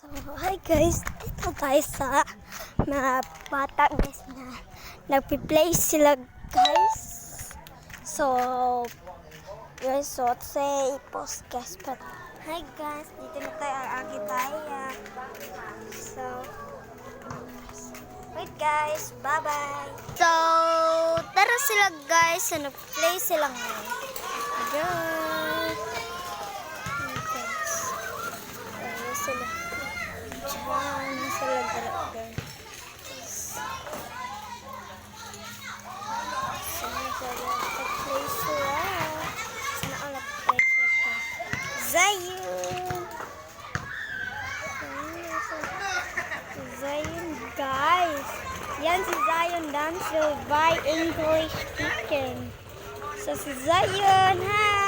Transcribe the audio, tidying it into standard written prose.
So, hi guys, dito tayo sa mga bata guys na nagpi-play sila guys. So, guys, so say post guys. But, hi guys, dito na tayo agi tayo. So, wait guys, bye bye. So, tara sila guys, so nag-play sila ngayon. Guys. Sila. Diyan sila guys. Sana sila nag-play sila. Sana all nag-play sila. Zayun! Zayun guys. Yan si Zayun dancer by English speaking. So si Zayun, hi!